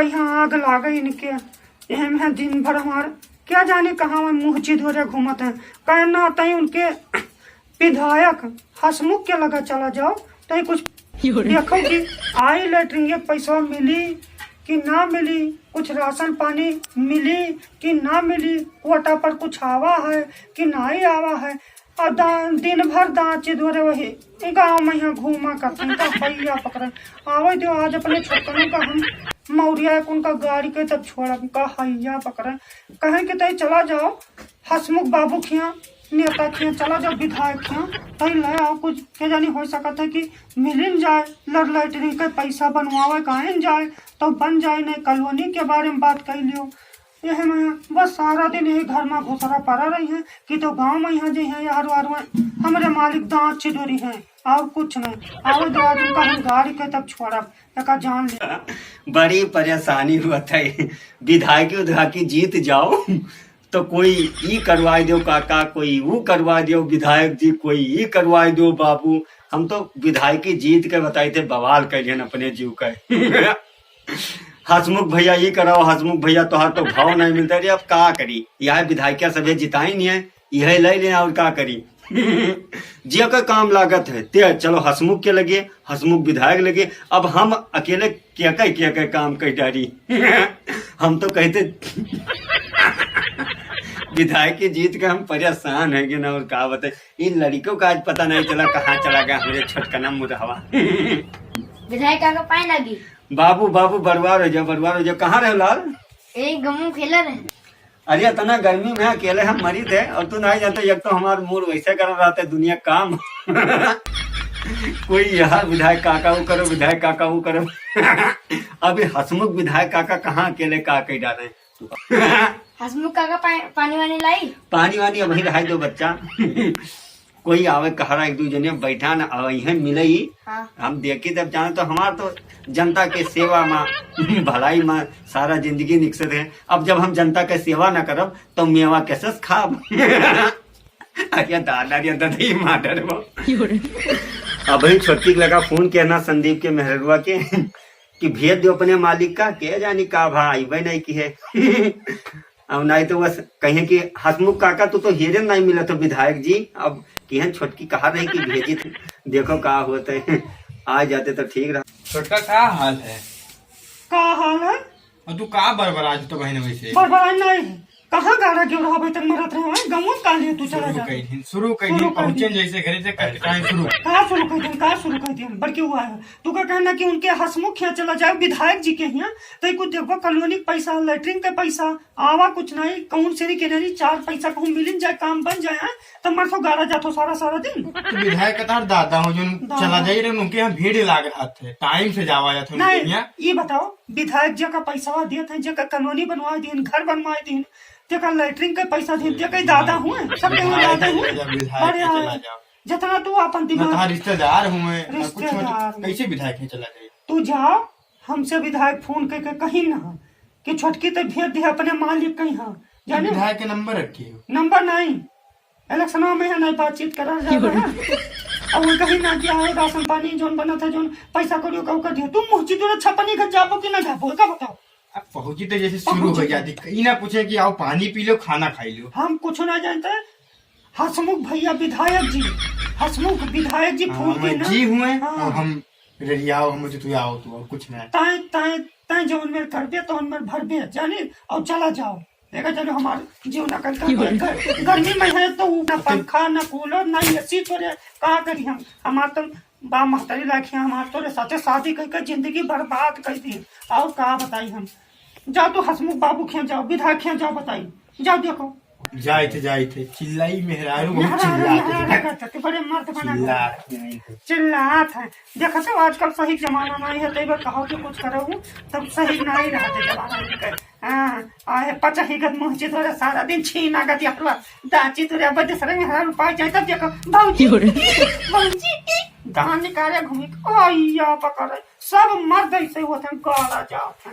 कहीं आग लागे इनके यह में दिन भर हमारे क्या जाने कहाँ में मुँह चिधोरे घूमत है। कहना तई उनके विधायक हसमुख के लगा चला जाओ तई कुछ देखो कि आई लेटरिन के पैसा मिली कि ना मिली, कुछ राशन पानी मिली कि ना मिली, कोटा पर कुछ आवा है कि नहीं आवा है। और दिन भर दांचे धोरे वही गाँव में यहाँ घूमा करते हैं भैया पकड़े आवे दो आज अपने छोटकनों का हम मौरिया उनका गाड़ी के तब छोड़ा का हैया पकड़े कहें कि तय चला जाओ हसमुख बाबू खिया नेता खिया चला जाओ विधायक खिया तय ले आओ कुछ के जानी हो सकता है कि मिल जाए लैटरिन का पैसा बनवावे कहें जाए तो बन जाए नहीं कॉलोनी के बारे में बात कर लियो। यह मैं बस सारा दिन यही घर में घुसरा पड़ा रही है कि तो गांव में यहाँ जी है यार वार हमारे मालिक दांत चिदोरी है और कुछ नहीं और दो आदमी का हम गाड़ी के तब छोड़ा का जान लिया। बड़ी परेशानी हुआ है विधायक जीत जाओ तो कोई ई करवा दो काका, कोई वो करवा दो विधायक जी, कोई ई करवा दो बाबू। हम तो विधायक जीत के बताए थे बवाल कर अपने जीव का हसमुख भैया ये कराओ, हसमुख भैया तो तो भाव नहीं मिलता रे। अब का करी यह विधायक सभी जिताई नहीं है, यह ले लेना और का करी जिया का काम लागत है ते चलो हसमुख के लगे, हसमुख विधायक लगे। अब हम अकेले क्या काम कर डारी हम तो कहते विधायक की जीत का हम परेशान है कि ना और का बताए। इन लड़कों का आज पता नहीं चला कहाँ चला गया मेरे छोटकना मुरहवा विधायक का पानी लगी बाबू बाबू बरबार हो जाओ कहाँ रहे लाल गमू खेला रहे। अरे इतना गर्मी में अकेले हम मरी थे और तू नहीं जानते एक तो हमारे मूड वैसे कर रहा था दुनिया काम कोई यहाँ विधायक काका वो करो, विधायक काका वो करो अभी हसमुख विधायक काका कहाँ अकेले का डाले हसमुख काका पानी वानी लाई पानी वानी अभी रहा दो बच्चा कोई आवे कहा एक दो जने बैठा न आवे मिले ही। हाँ। हम देखे तब जाने तो हमार तो जनता के सेवा में भलाई में सारा जिंदगी निकसत है। अब जब हम जनता के सेवा न करब तो मेवा कैसे खाब अरे दादा रे दही माटर अभी छोटकी लगा फोन किया ना संदीप के मेहरवा के कि भेज दो अपने मालिक का के जानी का भाई वही नहीं की है अब नहीं तो बस कहें कि हसमुख काका तो हीरे नहीं मिला तो विधायक जी अब किहन छोटकी कहा रही कि भेजी थी देखो का होता है आ जाते तो ठीक रहा। छोटका का हाल है? का हाल है और तू का बरबराज तो बहन वैसे बरबराज नहीं कहाँ गाड़ा क्यों रहा तक मरत रहे गाँव का लिए तू चला जा शुरू कर दिन पहुंचे जैसे घरे से शुरू कहाँ शुरू कर दिया बल्कि हुआ है तू का कहना कि उनके हसमुख यहाँ चला जाए विधायक जी के यहाँ तो कुछ देखो कॉलोनी पैसा लेटरिन का पैसा आवा कुछ नहीं कौन से के नहीं 4 पैसा कहूँ मिल जाए काम बन जाए तो मर तो गाड़ा जातो सारा दिन तो विधायक का तार दादा हो जो चला जाए रहे उनके यहाँ भीड़ लाग रहा थे टाइम से जावा जाते नहीं ये बताओ विधायक जी का पैसा दिए थे जगह कॉलोनी बनवा दी घर बनवा दी जगह लेटरिन का पैसा दी जगह दादा हुए सब दादा हुए जितना तू अपन दिमाग रिश्तेदार हुए कैसे विधायक नहीं चला जाए तू जाओ हमसे विधायक फोन करके कहीं ना कि छोटकी तो भेज दे अपने मालिक कहीं हाँ जाने विधायक के नंबर रखी नंबर नहीं इलेक्शन में है नहीं बातचीत करा जाता है और कहीं ना कि आओ राशन पानी जोन बना था जोन पैसा करियो का दियो तुम मुझे तो छपनी का जाबो कि ना जाबो का बताओ। अब पहुंची तो जैसे शुरू हो जाती कहीं ना पूछे कि आओ पानी पी लो खाना खाई लो हम कुछ ना जानते हसमुख भैया विधायक जी हसमुख विधायक जी फोन जी हुए और हम रेडियाओ हम तू आओ तू और कुछ नहीं ताए ताए ताए जो उनमें कर दे तो उनमें भर दे जाने और चला जाओ देखा चलो हमारे जीव न कर गर्मी में है तो न पंखा न कूलर न एसी थोड़े कहा करी हम हमारे तो बा महतरी लाखी हमारे तो साथे शादी करके जिंदगी बर्बाद कर दी और कहा बताई हम जाओ तो हसमुख बाबू खें जाओ विधायक खें जाओ बताई जाओ देखो जाए थे चिल्लाई मेहरारू बहुत चिल्लाते बड़े मर्द बना चिल्लात है देखा तो आजकल सही जमाना नहीं है तो कहो कि कुछ करो तब सही नहीं रहते जमाना आए पचा ही गद मुँह चितोरे सारा दिन छीना गति अपना दाची तुरे बदे सरे मेहरारू पाई जाए तब देखो भाऊजी कहाँ निकाले घूमी आइया पकड़े सब मर्द ऐसे होते गाड़ा जाते